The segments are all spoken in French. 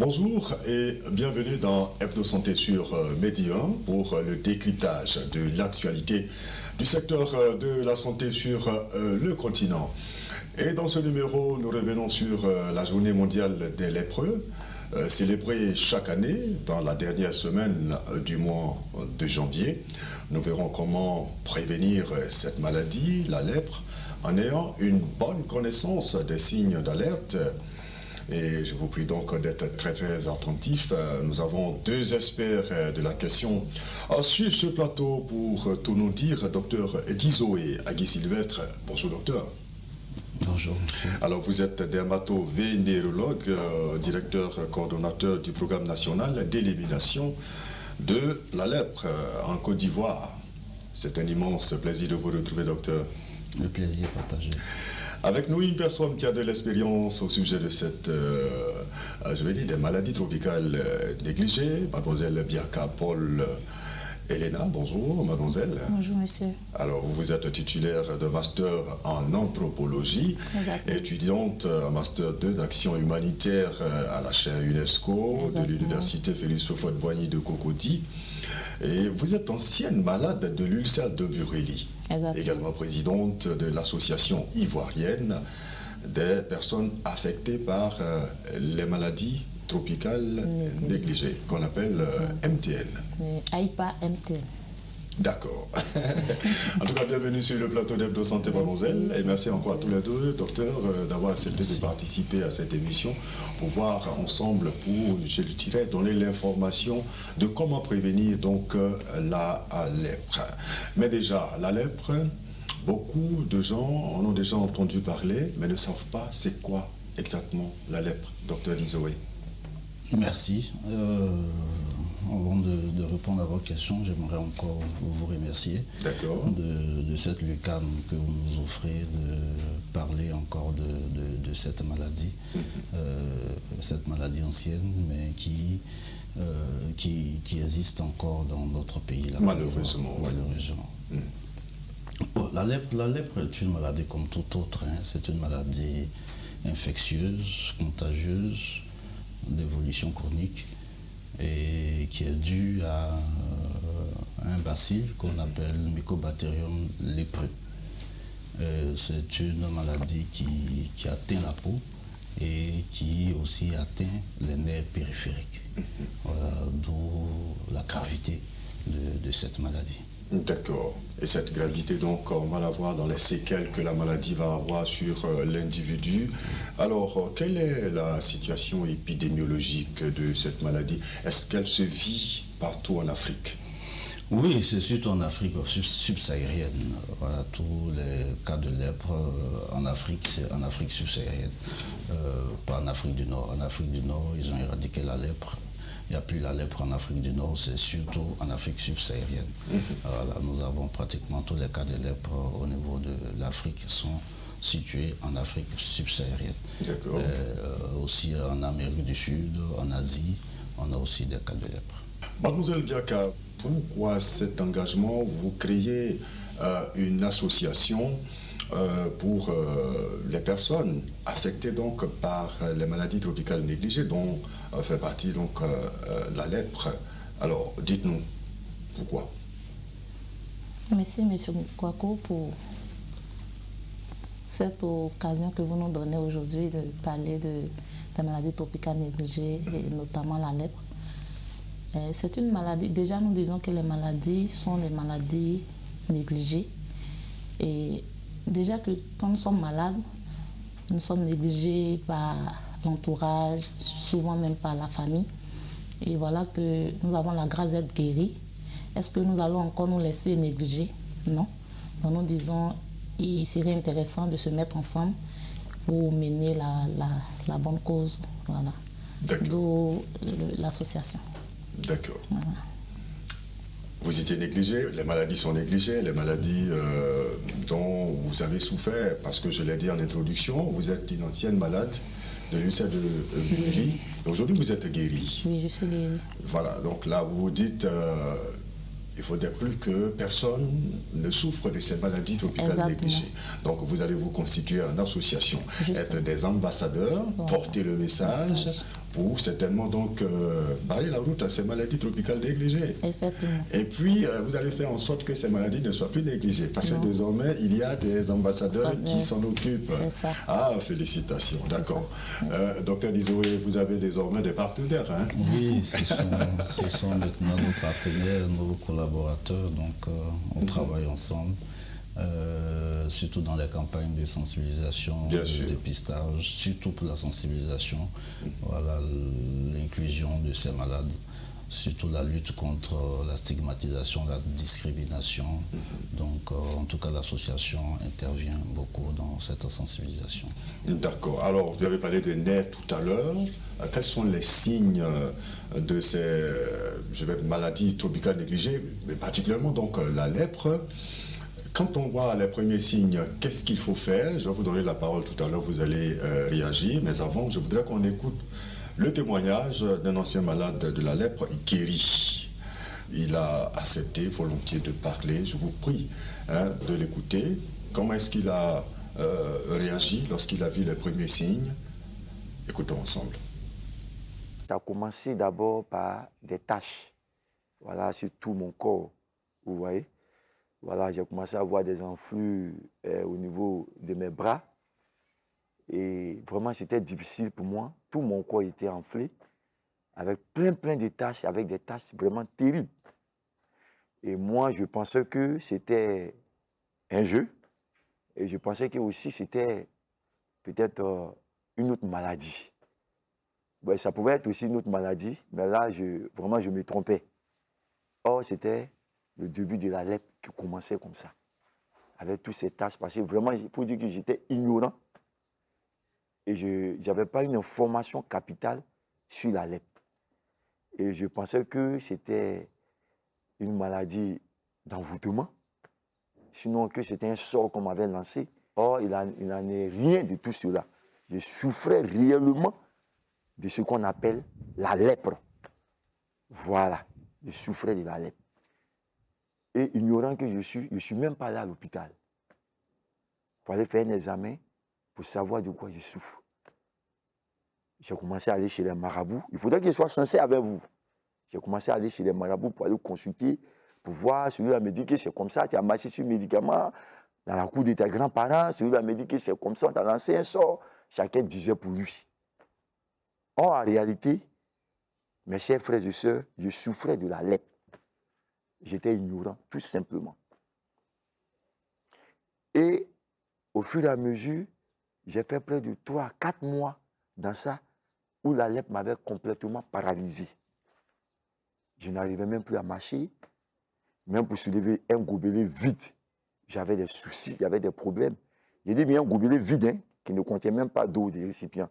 Bonjour et bienvenue dans Hebdo Santé sur Medium pour le décryptage de l'actualité du secteur de la santé sur le continent. Et dans ce numéro, nous revenons sur la journée mondiale des lépreux, célébrée chaque année dans la dernière semaine du mois de janvier. Nous verrons comment prévenir cette maladie, la lèpre, en ayant une bonne connaissance des signes d'alerte. Et je vous prie donc d'être très attentifs. Nous avons deux experts de la question sur ce plateau pour tout nous dire. Docteur Dizoé Agui Sylvestre. Bonjour docteur. Bonjour monsieur. Alors vous êtes dermato-vénérologue, directeur coordonnateur du programme national d'élimination de la lèpre en Côte d'Ivoire. C'est un immense plaisir de vous retrouver docteur. Le plaisir partagé. Avec nous, une personne qui a de l'expérience au sujet de cette, des maladies tropicales négligées, mademoiselle Biaka Paul Elena. Bonjour, mademoiselle. Bonjour, monsieur. Alors, vous êtes titulaire de master en anthropologie, étudiante en master 2 d'action humanitaire à la chaire UNESCO de l'université Félix Houphouët-Boigny de Cocody. Et vous êtes ancienne malade de l'ulcère de Bureli, également présidente de l'association ivoirienne des personnes affectées par les maladies tropicales négligées, qu'on appelle MTN. AIPA MTN. D'accord. En tout cas, bienvenue sur le plateau d'Hebdo Santé, mademoiselle. Et merci encore à tous les deux, docteurs, d'avoir accepté de participer à cette émission pour voir ensemble, pour, je dirais, donner l'information de comment prévenir donc la lèpre. Mais déjà, la lèpre, beaucoup de gens en ont déjà entendu parler, mais ne savent pas c'est quoi exactement la lèpre, docteur Dizoé. Merci. Avant de répondre à votre question, j'aimerais encore vous remercier de cette lucane que vous nous offrez de parler encore de cette maladie, cette maladie ancienne, mais qui existe encore dans notre pays. Malheureusement. Bon, la lèpre est une maladie comme toute autre. C'est une maladie infectieuse, contagieuse, d'évolution chronique, et qui est due à un bacille qu'on appelle Mycobacterium lépreux. C'est une maladie qui atteint la peau et qui aussi atteint les nerfs périphériques. Voilà, d'où la gravité de cette maladie. D'accord. Et cette gravité, donc, on va la voir dans les séquelles que la maladie va avoir sur l'individu. Alors, quelle est la situation épidémiologique de cette maladie? Est-ce qu'elle se vit partout en Afrique? Oui, c'est surtout en Afrique subsaharienne. Voilà, tous les cas de lèpre en Afrique, c'est en Afrique subsaharienne, pas en Afrique du Nord. En Afrique du Nord, ils ont éradiqué la lèpre. Il n'y a plus la lèpre en Afrique du Nord, c'est surtout en Afrique subsaharienne. Voilà, nous avons pratiquement tous les cas de lèpre au niveau de l'Afrique sont situés en Afrique subsaharienne. Aussi en Amérique du Sud, en Asie, on a aussi des cas de lèpre. Mademoiselle Biaka, pourquoi cet engagement? Vous créez une association pour les personnes affectées donc par les maladies tropicales négligées, dont fait partie donc la lèpre. Alors, dites-nous pourquoi. Merci M. Kwako pour cette occasion que vous nous donnez aujourd'hui de parler de la maladie tropicale négligée et notamment la lèpre. C'est une maladie, déjà nous disons que les maladies sont des maladies négligées et déjà que quand nous sommes malades, nous sommes négligés par l'entourage, souvent même par la famille. Et voilà que nous avons la grâce d'être guéris. Est-ce que nous allons encore nous laisser négliger? Non. Donc nous disons il serait intéressant de se mettre ensemble pour mener la bonne cause. Voilà. D'où l'association. D'accord. Voilà. Vous étiez négligé, les maladies sont négligées, les maladies dont vous avez souffert, parce que je l'ai dit en introduction, vous êtes une ancienne malade de l'ulcère de Bureli. Aujourd'hui, vous êtes guéri. Oui, je suis guéri. Voilà, donc là, vous vous dites, il ne faudrait plus que personne ne souffre de ces maladies tropicales négligées. Donc, vous allez vous constituer en association, être des ambassadeurs, porter le message pour certainement donc barrer la route à ces maladies tropicales négligées. Exactement. Et puis, vous allez faire en sorte que ces maladies ne soient plus négligées. Parce que désormais, il y a des ambassadeurs qui s'en occupent. C'est ça. Ah, félicitations, d'accord. Docteur Dizoé, vous avez désormais des partenaires, hein? Oui, ce sont maintenant nos partenaires, nos collaborateurs, donc on travaille ensemble. Surtout dans les campagnes de sensibilisation, de dépistage, surtout pour la sensibilisation, voilà, l'inclusion de ces malades, surtout la lutte contre la stigmatisation, la discrimination. Donc, en tout cas, l'association intervient beaucoup dans cette sensibilisation. D'accord. Alors, vous avez parlé de nerfs tout à l'heure. Quels sont les signes de ces maladies tropicales négligées, mais particulièrement donc la lèpre? Quand on voit les premiers signes, qu'est-ce qu'il faut faire? Je vais vous donner la parole tout à l'heure, vous allez réagir. Mais avant, je voudrais qu'on écoute le témoignage d'un ancien malade de la lèpre guéri. Il a accepté volontiers de parler. Je vous prie de l'écouter. Comment est-ce qu'il a réagi lorsqu'il a vu les premiers signes? Écoutons ensemble. Ça a commencé d'abord par des taches, voilà, sur tout mon corps, vous voyez. Voilà, j'ai commencé à avoir des enflures au niveau de mes bras. Et vraiment, c'était difficile pour moi. Tout mon corps était enflé, avec plein de taches, avec des taches vraiment terribles. Et moi, je pensais que c'était un jeu. Et je pensais que aussi c'était peut-être une autre maladie. Ouais, ça pouvait être aussi une autre maladie, mais là, vraiment, je me trompais. Or, c'était le début de la lèpre qui commençait comme ça, avec toutes ces taches, parce que vraiment, il faut dire que j'étais ignorant et je n'avais pas une information capitale sur la lèpre. Et je pensais que c'était une maladie d'envoûtement, sinon que c'était un sort qu'on m'avait lancé. Or, il n'en est rien de tout cela. Je souffrais réellement de ce qu'on appelle la lèpre. Voilà, je souffrais de la lèpre. Et ignorant que je suis même pas allé à l'hôpital. Il fallait faire un examen pour savoir de quoi je souffre. J'ai commencé à aller chez les marabouts. Il faudrait qu'ils soient sincères avec vous. J'ai commencé à aller chez les marabouts pour aller consulter, pour voir. Celui-là me dit que c'est comme ça, tu as marché sur le médicament dans la cour de tes grands-parents. Celui-là me dit que c'est comme ça, tu as lancé un sort. Chacun disait pour lui. Or, en réalité, mes chers frères et sœurs, je souffrais de la lèpre. J'étais ignorant, tout simplement. Et au fur et à mesure, j'ai fait près de 3 à 4 mois dans ça, où la lèpre m'avait complètement paralysé. Je n'arrivais même plus à marcher, même pour soulever un gobelet vide. J'avais des soucis, il y avait des problèmes. J'ai dit, mais un gobelet vide, hein, qui ne contient même pas d'eau, des récipients.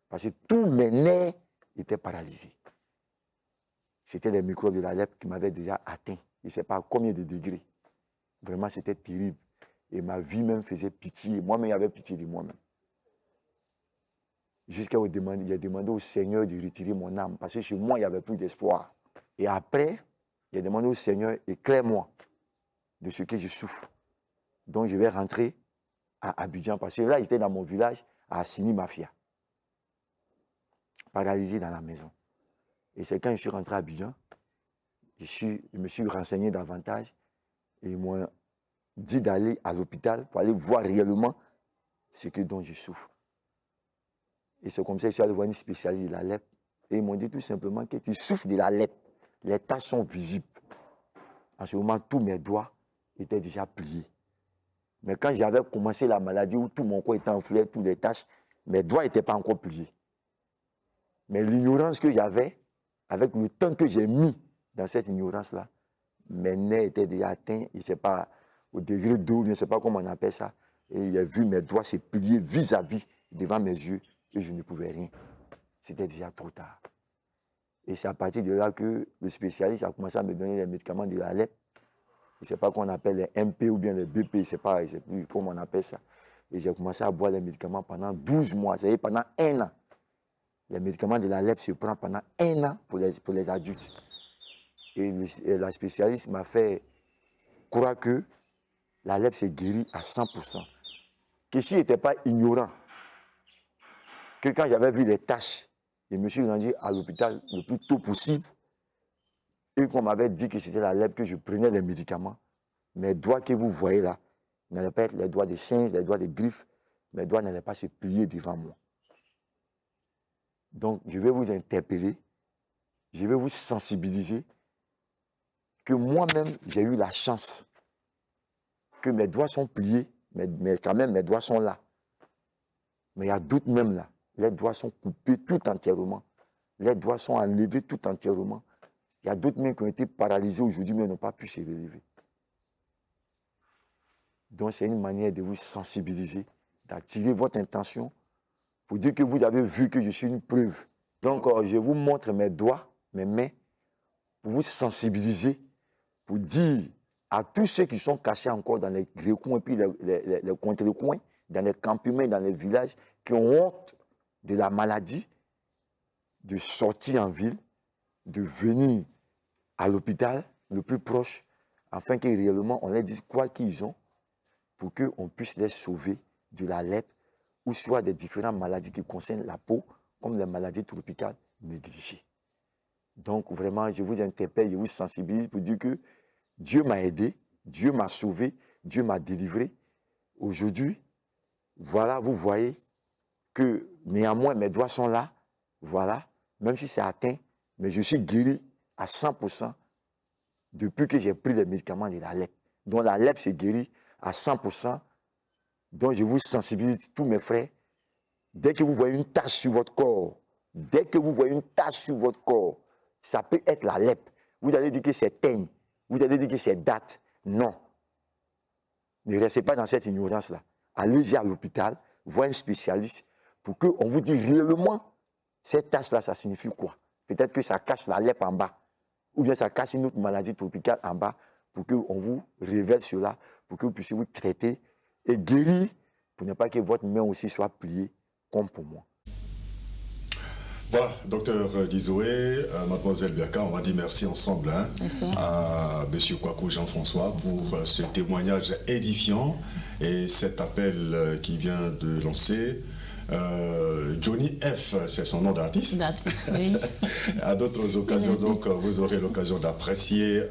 Parce que tous mes nerfs étaient paralysés. C'était les microbes de la lèpre qui m'avaient déjà atteint. Je ne sais pas à combien de degrés. Vraiment, c'était terrible. Et ma vie même faisait pitié. Moi-même, j'avais pitié de moi-même. Jusqu'à j'ai demandé au Seigneur de retirer mon âme. Parce que chez moi, il n'y avait plus d'espoir. Et après, j'ai demandé au Seigneur, éclaire-moi de ce que je souffre. Donc, je vais rentrer à Abidjan. Parce que là, j'étais dans mon village, à Assini Mafia. Paralysé dans la maison. Et c'est quand je suis rentré à Abidjan, je me suis renseigné davantage et ils m'ont dit d'aller à l'hôpital pour aller voir réellement ce dont je souffre. Et c'est comme ça que je suis allé voir une spécialiste de la lèpre. Et ils m'ont dit tout simplement que tu souffres de la lèpre. Les taches sont visibles. En ce moment, tous mes doigts étaient déjà pliés. Mais quand j'avais commencé la maladie où tout mon corps était enflé, toutes les taches, mes doigts n'étaient pas encore pliés. Mais l'ignorance que j'avais, avec le temps que j'ai mis dans cette ignorance-là, mes nerfs étaient déjà atteints, je ne sais pas, au degré d'eau, je ne sais pas comment on appelle ça. Et j'ai vu mes doigts se plier vis-à-vis devant mes yeux et je ne pouvais rien. C'était déjà trop tard. Et c'est à partir de là que le spécialiste a commencé à me donner les médicaments de la lèpre. Je ne sais pas qu'on appelle les MP ou bien les BP, je ne sais plus comment on appelle ça. Et j'ai commencé à boire les médicaments pendant 12 mois, c'est-à-dire pendant 1 an. Les médicaments de la lèpre se prennent pendant 1 an pour les adultes. Et la spécialiste m'a fait croire que la lèpre s'est guérie à 100%. Que si je n'étais pas ignorant, que quand j'avais vu les taches, Et je me suis rendu à l'hôpital le plus tôt possible. Et qu'on m'avait dit que c'était la lèpre, que je prenais les médicaments. Mes doigts que vous voyez là n'allaient pas être les doigts des singes, les doigts des griffes. Mes doigts n'allaient pas se plier devant moi. Donc, je vais vous interpeller, je vais vous sensibiliser que moi-même, j'ai eu la chance que mes doigts sont pliés, mais quand même, mes doigts sont là. Mais il y a d'autres même là. Les doigts sont coupés tout entièrement. Les doigts sont enlevés tout entièrement. Il y a d'autres mains qui ont été paralysées aujourd'hui, mais n'ont pas pu se relever. Donc, c'est une manière de vous sensibiliser, d'attirer votre intention pour dire que vous avez vu que je suis une preuve. Donc, je vous montre mes doigts, mes mains, pour vous sensibiliser, pour dire à tous ceux qui sont cachés encore dans les recoins et puis les contre-coins, dans les campements, dans les villages, qui ont honte de la maladie, de sortir en ville, de venir à l'hôpital le plus proche, afin que réellement on leur dise quoi qu'ils ont, pour qu'on puisse les sauver de la lèpre ou soit des différentes maladies qui concernent la peau, comme les maladies tropicales négligées. Donc vraiment, je vous interpelle, je vous sensibilise pour dire que Dieu m'a aidé, Dieu m'a sauvé, Dieu m'a délivré. Aujourd'hui, voilà, vous voyez que néanmoins mes doigts sont là, voilà, même si c'est atteint, mais je suis guéri à 100% depuis que j'ai pris les médicaments de la lèpre. Donc la lèpre s'est guérie à 100%. Donc je vous sensibilise, tous mes frères, dès que vous voyez une tache sur votre corps, dès que vous voyez une tache sur votre corps, ça peut être la lèpre. Vous allez dire que c'est teigne, vous allez dire que c'est date. Non. Ne restez pas dans cette ignorance-là. Allez-y à l'hôpital, voir un spécialiste pour qu'on vous dise réellement, cette tache-là, ça signifie quoi? Peut-être que ça cache la lèpre en bas, ou bien ça cache une autre maladie tropicale en bas, pour qu'on vous révèle cela, pour que vous puissiez vous traiter et guérir, pour ne pas que votre main aussi soit pliée, comme pour moi. Voilà, docteur Dizoé, mademoiselle Biaka, on va dire merci ensemble à monsieur Kwaku Jean-François pour ce témoignage édifiant et cet appel qui vient de lancer. Johnny F, c'est son nom d'artiste. Oui. À d'autres occasions, donc, vous aurez l'occasion d'apprécier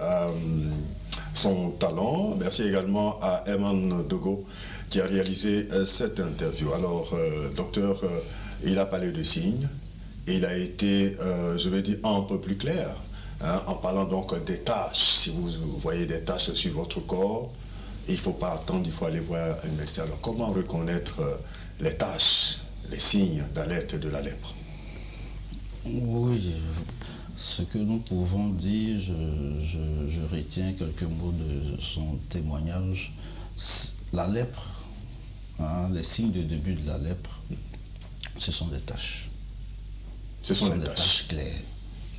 son talent. Merci également à Eman Dogo qui a réalisé cette interview. Alors, docteur, il a parlé de signes. Il a été, je vais dire, un peu plus clair, en parlant donc des tâches. Si vous voyez des tâches sur votre corps, il ne faut pas attendre, il faut aller voir un médecin. Alors, comment reconnaître les tâches, les signes d'alerte de la lèpre? Oui, ce que nous pouvons dire, je retiens quelques mots de son témoignage. La lèpre, les signes de début de la lèpre, ce sont des taches. Ce sont des taches claires,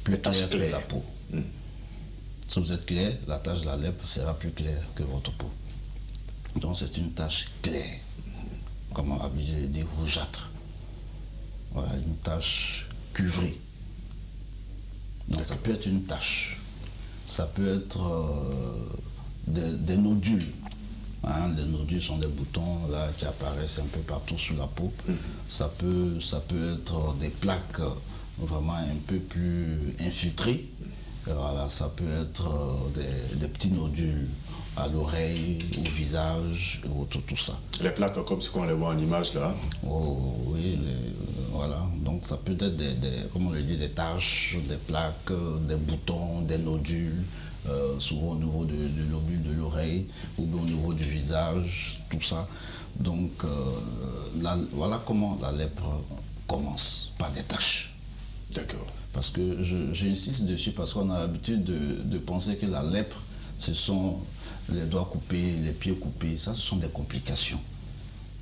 plus claires que la peau. Si vous êtes clair, la tache de la lèpre sera plus claire que votre peau. Donc c'est une tache claire, comme on a habitué de dire rougeâtre. Voilà, une tache cuivrée. Donc ça peut être une tache, ça peut être des nodules. Les nodules sont des boutons là, qui apparaissent un peu partout sur la peau. Ça peut être des plaques vraiment un peu plus infiltrées. Voilà, ça peut être des petits nodules à l'oreille, au visage, tout ça. Les plaques comme ce qu'on les voit en image là. Oh, oui, voilà. Donc ça peut être comme on le dit, des taches, des plaques, des boutons, des nodules. Souvent au niveau de l'obus de l'oreille ou bien au niveau du visage, tout ça. Donc voilà comment la lèpre commence, par des taches. D'accord. Parce que j'insiste dessus parce qu'on a l'habitude de penser que la lèpre, ce sont les doigts coupés, les pieds coupés, ça ce sont des complications.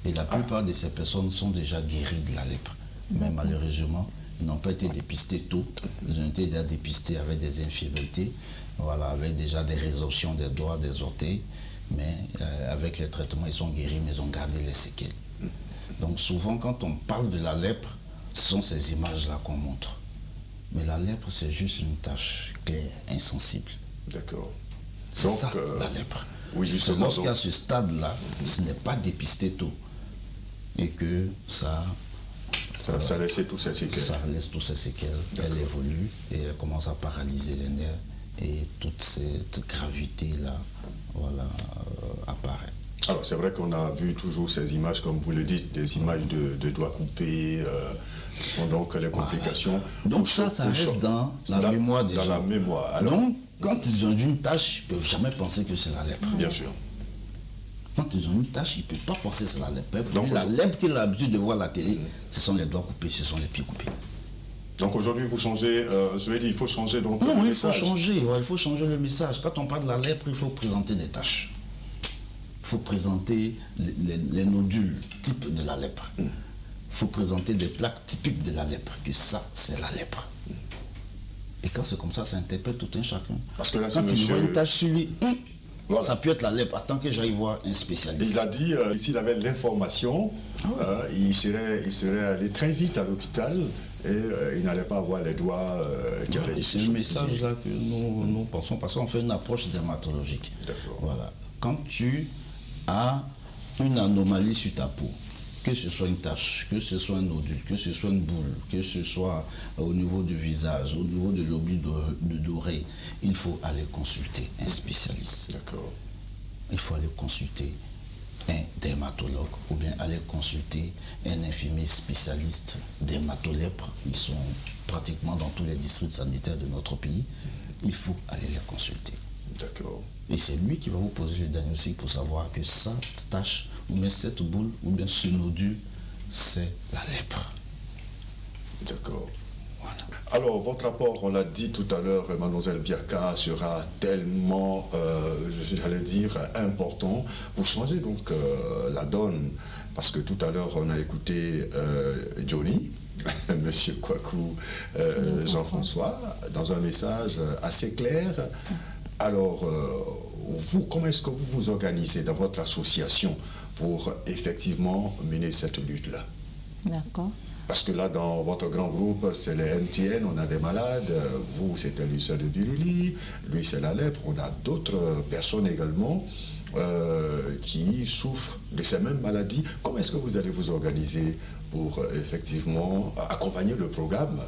Et la plupart de ces personnes sont déjà guéries de la lèpre. Mais malheureusement, ils n'ont pas été dépistés tôt. Ils ont été déjà dépistés avec des infirmités. Voilà, avec déjà des résorptions des doigts, des orteils, mais avec les traitements, ils sont guéris, mais ils ont gardé les séquelles. Donc souvent, quand on parle de la lèpre, ce sont ces images-là qu'on montre. Mais la lèpre, c'est juste une tache claire, insensible. D'accord. C'est ça, la lèpre. Oui, justement. Lorsqu'à ce stade-là, ce n'est pas dépisté tôt. Et que ça Ça laisse tous ses séquelles. Ça laisse tous ses séquelles. Elle évolue et elle commence à paralyser les nerfs et toute cette gravité-là apparaît. Alors c'est vrai qu'on a vu toujours ces images, comme vous le dites, des images de doigts coupés, donc les complications. Donc ça reste dans la mémoire des gens. Dans la mémoire. Alors, donc, quand ils ont une tâche, ils ne peuvent jamais penser que c'est la lèpre. bien sûr. Quand ils ont une tâche, ils ne peuvent pas penser que c'est la lèpre. Donc, la lèpre qu'il a l'habitude de voir à la télé, ce sont les doigts coupés, ce sont les pieds coupés. Donc aujourd'hui, vous changez, je vais dire, il faut changer donc Non, le il faut message. il faut changer le message. Quand on parle de la lèpre, il faut présenter des tâches. Il faut présenter les nodules types de la lèpre. Il faut présenter des plaques typiques de la lèpre, que ça, c'est la lèpre. Et quand c'est comme ça interpelle tout un chacun. Parce que là, quand il voit une tache sur lui, voilà. Ça peut être la lèpre. Attends que j'aille voir un spécialiste. Il a dit, s'il avait l'information, il serait allé très vite à l'hôpital et il n'allait pas avoir les doigts qui allaient. C'est un message là que nous pensons, parce qu'on fait une approche dermatologique. Voilà. Quand tu as une anomalie sur ta peau, que ce soit une tache, que ce soit un nodule, que ce soit une boule, que ce soit au niveau du visage, au niveau de l'orbite d'oreille, il faut aller consulter un spécialiste. D'accord. Il faut aller consulter un dermatologue ou bien aller consulter un infirmier spécialiste dermatolèpre. Ils sont pratiquement dans tous les districts sanitaires de notre pays. Il faut aller les consulter. D'accord. Et c'est lui qui va vous poser le diagnostic pour savoir que cette tache, ou bien cette boule, ou bien ce nodule, c'est la lèpre. D'accord. Voilà. Alors, votre rapport, on l'a dit tout à l'heure, mademoiselle Biaka, sera tellement, j'allais dire, important pour changer donc la donne. Parce que tout à l'heure, on a écouté Johnny, Monsieur Kouakou, Jean-François, dans un message assez clair. Alors, vous, comment est-ce que vous vous organisez dans votre association pour effectivement mener cette lutte-là? D'accord. Parce que là, dans votre grand groupe, c'est les MTN, on a des malades. Vous, c'est l'ulcère de Biruli. Lui, c'est la lèpre. On a d'autres personnes également qui souffrent de ces mêmes maladies. Comment est-ce que vous allez vous organiser pour effectivement accompagner le programme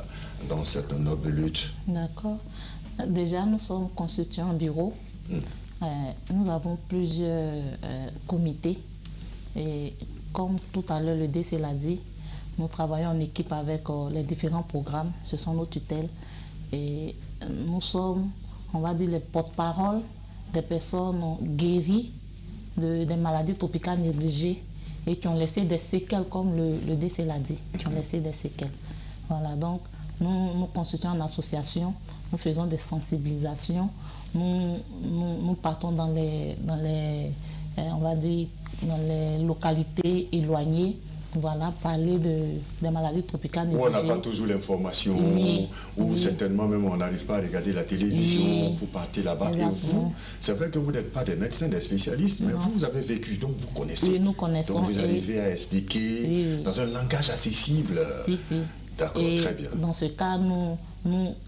dans cette noble lutte? D'accord. Déjà, nous sommes constitués en bureau. Nous avons plusieurs comités. Et comme tout à l'heure le DC l'a dit, nous travaillons en équipe avec les différents programmes. Ce sont nos tutelles. Et nous sommes, on va dire, les porte-parole des personnes guéries des maladies tropicales négligées et qui ont laissé des séquelles, comme le DC l'a dit, qui ont laissé des séquelles. Voilà, donc nous constituons en association, nous faisons des sensibilisations, nous partons dans les on va dire, dans les localités éloignées, voilà, parler des maladies tropicales négligées. Où on n'a pas toujours l'information, où certainement même on n'arrive pas à regarder la télévision, vous partez là-bas. Et vous, c'est vrai que vous n'êtes pas des médecins, des spécialistes, mais vous avez vécu, donc vous connaissez. Oui, nous connaissons. Donc vous arrivez à expliquer dans un langage accessible. Si. D'accord, très bien. Dans ce cas,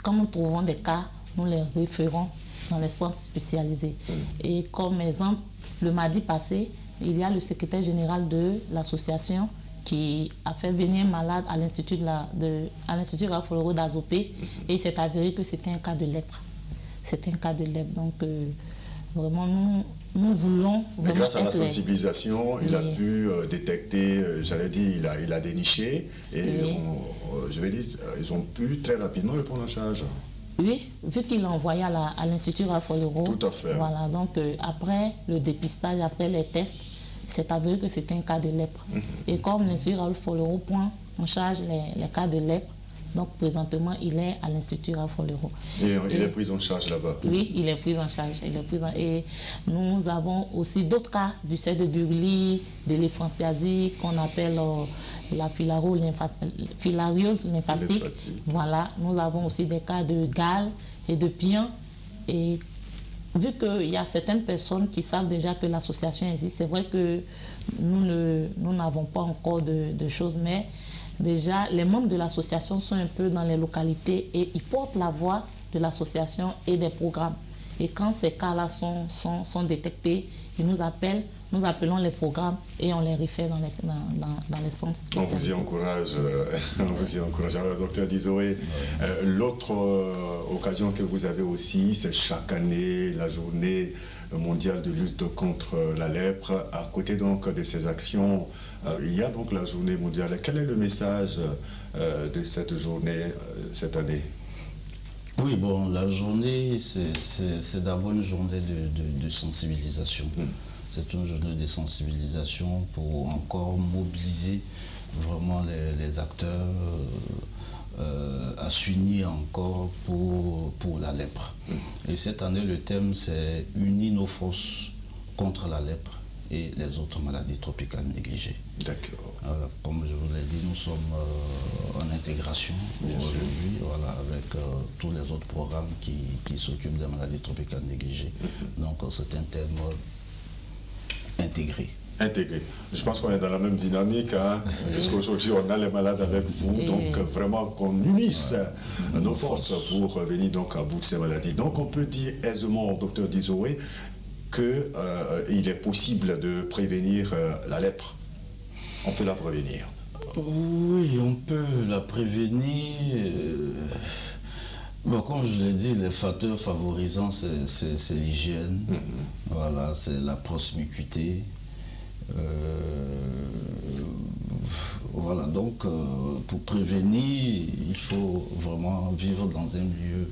quand nous trouvons des cas, nous les référons dans les centres spécialisés. Et comme exemple, le mardi passé, il y a le secrétaire général de l'association qui a fait venir un malade à l'Institut Ralph Foloro d'Azopé et il s'est avéré que c'était un cas de lèpre. C'était un cas de lèpre. Donc, vraiment, nous voulons... Mais grâce à la sensibilisation, il a pu détecter, j'allais dire, il a déniché et je vais dire, ils ont pu très rapidement le prendre en charge. Oui, vu qu'il l'a envoyé à l'Institut Ralph Foloro. Tout à fait. Voilà, donc après le dépistage, après les tests, c'est avéré que c'était un cas de lèpre. Et comme l'Institut Ralph Foloro prend en charge les cas de lèpre, donc présentement, il est à l'Institut Ralph Foloro. Et il est pris en charge là-bas? Oui, il est pris en charge. Et nous avons aussi d'autres cas d'ulcère de Burgli, d'éléphantiasie, qu'on appelle la filariose lymphatique. Voilà, nous avons aussi des cas de gale et de pian. Et vu qu'il y a certaines personnes qui savent déjà que l'association existe, c'est vrai que nous n'avons pas encore de choses, mais déjà, les membres de l'association sont un peu dans les localités et ils portent la voix de l'association et des programmes. Et quand ces cas-là sont détectés, ils nous appellent, nous appelons les programmes et on les réfère dans les centres spécialisés. On vous y encourage. Alors, docteur Dizoé, l'autre occasion que vous avez aussi, c'est chaque année la journée mondiale de lutte contre la lèpre. À côté donc de ces actions, il y a donc la journée mondiale. Quel est le message de cette journée cette année? Oui, bon, la journée, c'est d'abord une journée de sensibilisation. C'est une journée de sensibilisation pour encore mobiliser vraiment les acteurs à s'unir encore pour la lèpre. Et cette année, le thème, c'est « Unir nos forces contre la lèpre et les autres maladies tropicales négligées ». D'accord. Comme je vous l'ai dit, nous sommes en intégration aujourd'hui, voilà, avec tous les autres programmes qui s'occupent des maladies tropicales négligées. Donc c'est un thème intégré. Intégré. Je pense qu'on est dans la même dynamique, hein, puisqu'aujourd'hui on a les malades avec vous, donc vraiment qu'on unisse nos forces pour venir donc à bout de ces maladies. Donc on peut dire aisément, docteur Dizoé, qu'il est possible de prévenir la lèpre. On peut la prévenir. Oui, on peut la prévenir. Bon, comme je l'ai dit, les facteurs favorisants, c'est l'hygiène, voilà, c'est la promiscuité. Voilà, donc pour prévenir, il faut vraiment vivre dans un lieu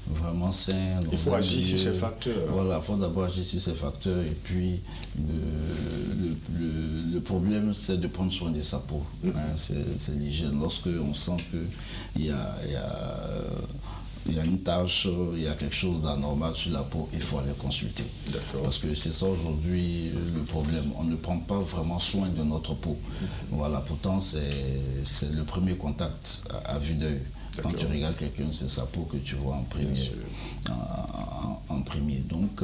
vraiment sain. Il faut agir sur ces facteurs. Voilà, il faut d'abord agir sur ces facteurs. Et puis, le problème, c'est de prendre soin de sa peau. Hein, c'est l'hygiène. Lorsque on sent qu'il y a une tache, il y a quelque chose d'anormal sur la peau, il faut aller consulter. Parce que c'est ça aujourd'hui le problème. On ne prend pas vraiment soin de notre peau. Voilà, pourtant, c'est le premier contact à vue d'œil. Quand tu regardes quelqu'un, c'est sa peau que tu vois en premier. Donc,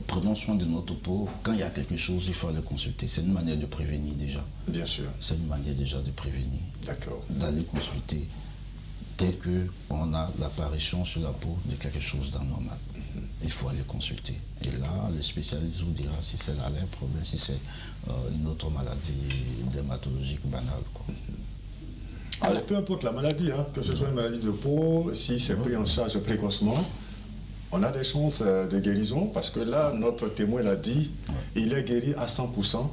prenons soin de notre peau. Quand il y a quelque chose, il faut aller consulter. C'est une manière de prévenir déjà. Bien sûr. C'est une manière déjà de prévenir. D'accord. D'aller consulter dès qu'on a l'apparition sur la peau de quelque chose d'anormal. Il faut aller consulter. Et là, le spécialiste vous dira si c'est la lèpre ou bien si c'est une autre maladie dermatologique banale, quoi. Alors, peu importe la maladie, hein, que ce soit une maladie de peau, si c'est pris en charge précocement, on a des chances de guérison, parce que là, notre témoin l'a dit, il est guéri à 100%,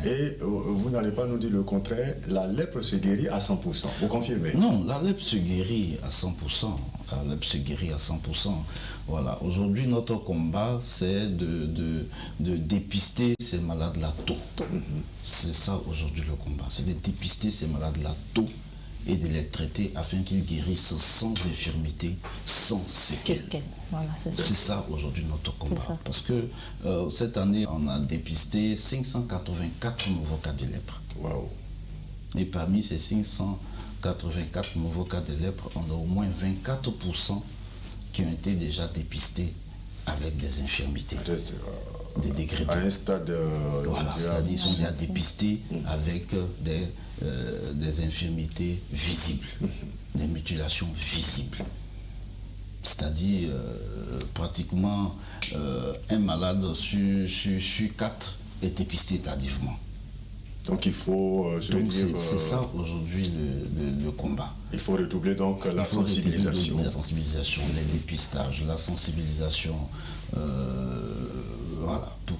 et vous n'allez pas nous dire le contraire, la lèpre se guérit à 100%, vous confirmez? Non, la lèpre se guérit à 100%, la lèpre se guérit à 100%. Voilà, aujourd'hui, notre combat, c'est de dépister ces malades-là tôt. C'est ça aujourd'hui le combat, c'est de dépister ces malades-là tôt et de les traiter afin qu'ils guérissent sans infirmité, sans séquelles. Voilà, c'est ça aujourd'hui notre combat. Parce que cette année, on a dépisté 584 nouveaux cas de lèpre. Waouh. Et parmi ces 584 nouveaux cas de lèpre, on a au moins 24% qui ont été déjà dépistés avec des infirmités. Des degrés à un stade... voilà, c'est-à-dire qu'ils sont déjà dépistés avec des infirmités visibles, des mutilations visibles. C'est-à-dire pratiquement un malade sur 4 est dépisté tardivement. Donc il faut... c'est ça aujourd'hui le combat. Il faut redoubler donc la sensibilisation. La sensibilisation, les dépistages, la sensibilisation, voilà, pour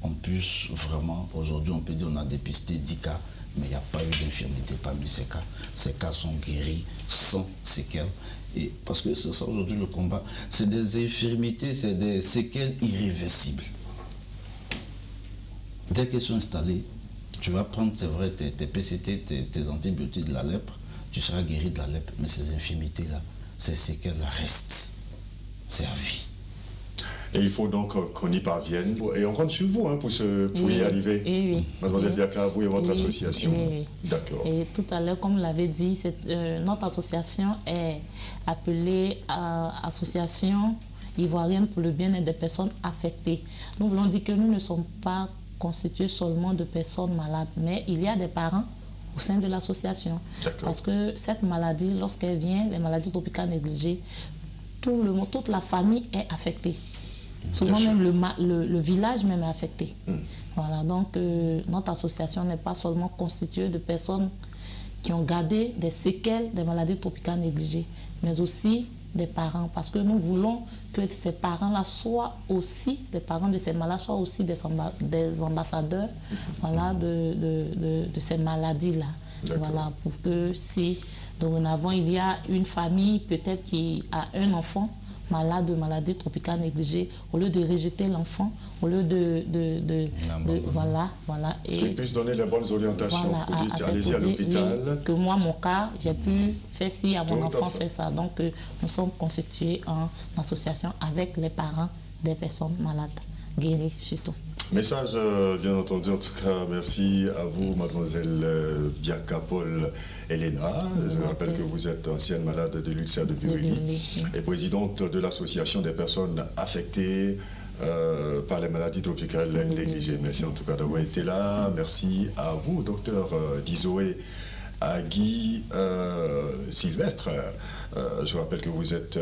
qu'on puisse vraiment, aujourd'hui on peut dire on a dépisté 10 cas, mais il n'y a pas eu d'infirmité parmi ces cas. Ces cas sont guéris sans séquelles. Et parce que c'est ça aujourd'hui le combat. C'est des infirmités, c'est des séquelles irréversibles. Dès qu'elles sont installées, tu vas prendre, c'est vrai, tes PCT, tes antibiotiques de la lèpre, tu seras guéri de la lèpre, mais ces infirmités-là, ces séquelles-là restent. C'est à vie. Et il faut donc qu'on y parvienne. Et on compte sur vous hein, pour y arriver. Oui. Mademoiselle Biaka, vous et votre association. Oui. D'accord. Et tout à l'heure, comme vous l'avez dit, notre association est appelée Association ivoirienne pour le bien-être des personnes affectées. Nous voulons dire que nous ne sommes pas constitués seulement de personnes malades, mais il y a des parents au sein de l'association. Parce que cette maladie, lorsqu'elle vient, les maladies tropicales négligées, toute la famille est affectée. Souvent même le village même est affecté. Voilà, donc notre association n'est pas seulement constituée de personnes qui ont gardé des séquelles des maladies tropicales négligées, mais aussi des parents, parce que nous voulons que ces parents-là soient aussi, les parents de ces malades soient aussi des ambassadeurs voilà, de ces maladies-là. Voilà, pour que si dorénavant il y a une famille peut-être qui a un enfant malade de maladie tropicale négligée, au lieu de rejeter l'enfant, au lieu voilà, et qu'ils puissent donner les bonnes orientations, voilà, pour dire allez-y à l'hôpital. Oui, que moi, mon cas, j'ai pu faire ci à mon enfant, faire ça. Donc, nous sommes constitués en association avec les parents des personnes malades, guéries surtout. Message, bien entendu, en tout cas, merci à vous, mademoiselle Biaka Paul Elena. Je rappelle que vous êtes ancienne malade de l'ulcère de Buruli et présidente de l'association des personnes affectées par les maladies tropicales négligées. Merci en tout cas d'avoir été là. Merci à vous, docteur Dizoé Agui Sylvestre. Je rappelle que vous êtes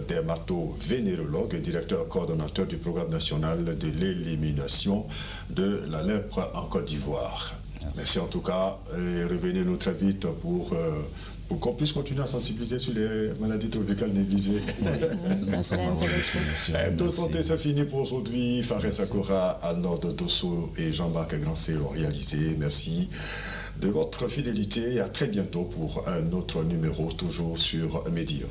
dermato-vénérologue, directeur coordonnateur du programme national de l'élimination de la lèpre en Côte d'Ivoire. Merci en tout cas et revenez-nous très vite pour qu'on puisse continuer à sensibiliser sur les maladies tropicales négligées. Hebdo Santé, c'est fini pour aujourd'hui. Fares Sakura, Alnord Dosso et Jean-Marc Grancé l'ont réalisé. Merci de votre fidélité et à très bientôt pour un autre numéro, toujours sur Média.